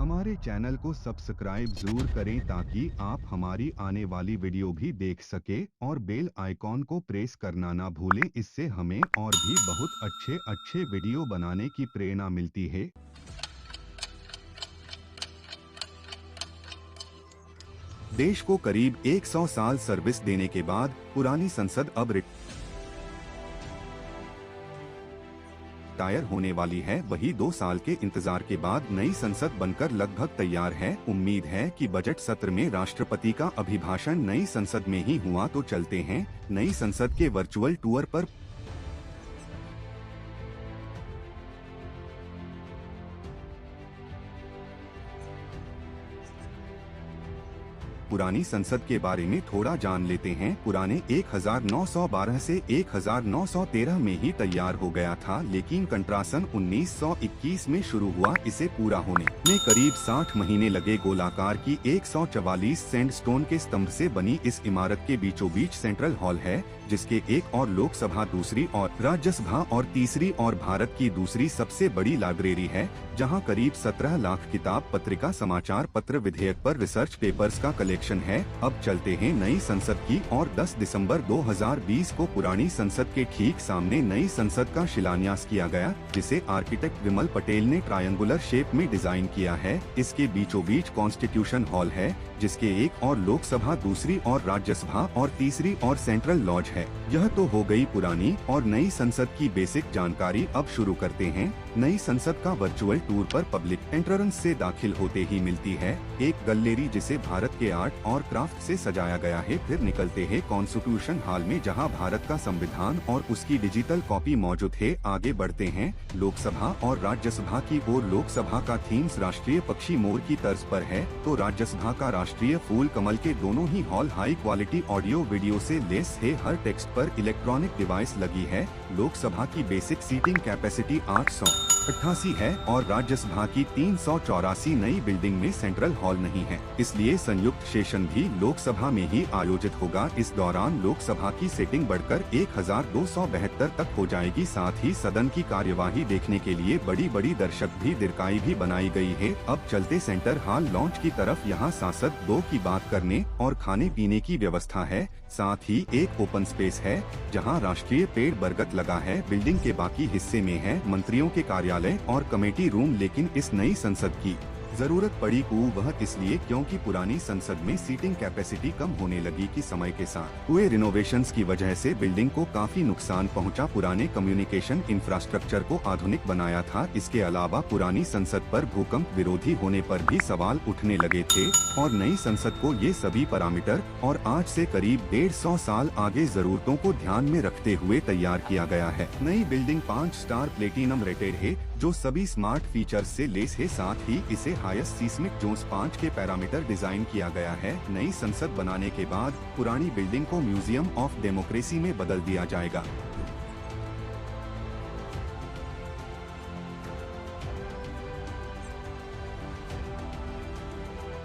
हमारे चैनल को सब्सक्राइब जरूर करें ताकि आप हमारी आने वाली वीडियो भी देख सके और बेल आइकॉन को प्रेस करना ना भूलें। इससे हमें और भी बहुत अच्छे अच्छे वीडियो बनाने की प्रेरणा मिलती है। देश को करीब 100 साल सर्विस देने के बाद पुरानी संसद अब रिटायर होने वाली है। वही 2 साल के इंतजार के बाद नई संसद बनकर लगभग तैयार है। उम्मीद है कि बजट सत्र में राष्ट्रपति का अभिभाषण नई संसद में ही हुआ। तो चलते हैं नई संसद के वर्चुअल टूर पर। पुरानी संसद के बारे में थोड़ा जान लेते हैं। पुराने 1912 से 1913 में ही तैयार हो गया था, लेकिन कंट्रासन 1921 में शुरू हुआ। इसे पूरा होने में करीब 60 महीने लगे। गोलाकार की 144 सैंडस्टोन के स्तंभ से बनी इस इमारत के बीचों बीच सेंट्रल हॉल है, जिसके एक और लोकसभा, दूसरी और राज्यसभा और तीसरी और भारत की दूसरी सबसे बड़ी लाइब्रेरी है, जहां करीब 17 लाख किताब, पत्रिका, समाचार पत्र, विधेयक पर रिसर्च पेपर्स का कलेक्शन है। अब चलते हैं नई संसद की और 10 दिसंबर 2020 को पुरानी संसद के ठीक सामने नई संसद का शिलान्यास किया गया, जिसे आर्किटेक्ट विमल पटेल ने ट्रायंगुलर शेप में डिजाइन किया है। इसके बीचों बीच कॉन्स्टिट्यूशन हॉल है, जिसके एक और लोकसभा, दूसरी और राज्यसभा और तीसरी और सेंट्रल लॉज है। यह तो हो गई पुरानी और नई संसद की बेसिक जानकारी। अब शुरू करते हैं नई संसद का वर्चुअल टूर पर। पब्लिक एंट्रेंस से दाखिल होते ही मिलती है एक गैलरी, जिसे भारत के आर्ट और क्राफ्ट से सजाया गया है। फिर निकलते हैं कॉन्स्टिट्यूशन हॉल में, जहां भारत का संविधान और उसकी डिजिटल कॉपी मौजूद है। आगे बढ़ते हैं लोकसभा और राज्यसभा की ओर। लोकसभा का थीम्स राष्ट्रीय पक्षी मोर की तर्ज पर है, तो राज्यसभा का राष्ट्रीय फूल कमल के दोनों ही hall high quality audio video से लेस है। हर टेक्स्ट पर इलेक्ट्रॉनिक डिवाइस लगी है। लोकसभा की बेसिक सीटिंग कैपेसिटी 888 है और राज्यसभा की 384। नई बिल्डिंग में सेंट्रल हॉल नहीं है, इसलिए संयुक्त सेशन भी लोकसभा में ही आयोजित होगा। इस दौरान लोकसभा की सीटिंग बढ़कर 1272 तक हो जाएगी। साथ ही सदन की कार्यवाही देखने के लिए बड़ी बड़ी दर्शक भी दीर्घाई भी बनाई गई है। अब चलते सेंटर हॉल लॉन्च की तरफ। यहाँ सांसद 2 की बात करने और खाने पीने की व्यवस्था है। साथ ही एक ओपन स्पेस है, जहां राष्ट्रीय पेड़ बरगद लगा है। बिल्डिंग के बाकी हिस्से में है मंत्रियों के कार्यालय और कमेटी रूम। लेकिन इस नई संसद की जरूरत पड़ी वह इसलिए क्योंकि पुरानी संसद में सीटिंग कैपेसिटी कम होने लगी कि समय के साथ हुए रिनोवेशंस की वजह से बिल्डिंग को काफी नुकसान पहुंचा। पुराने कम्युनिकेशन इंफ्रास्ट्रक्चर को आधुनिक बनाया था। इसके अलावा पुरानी संसद पर भूकंप विरोधी होने पर भी सवाल उठने लगे थे और नई संसद को ये सभी पैरामीटर और आज से करीब 150 साल आगे जरूरतों को ध्यान में रखते हुए तैयार किया गया है। नई बिल्डिंग 5 स्टार प्लेटिनम रेटेड है, जो सभी स्मार्ट फीचर्स से लेस है। साथ ही इसे हाईएस्ट सीस्मिक जोन्स 5 के पैरामीटर डिजाइन किया गया है। नई संसद बनाने के बाद पुरानी बिल्डिंग को म्यूजियम ऑफ डेमोक्रेसी में बदल दिया जाएगा।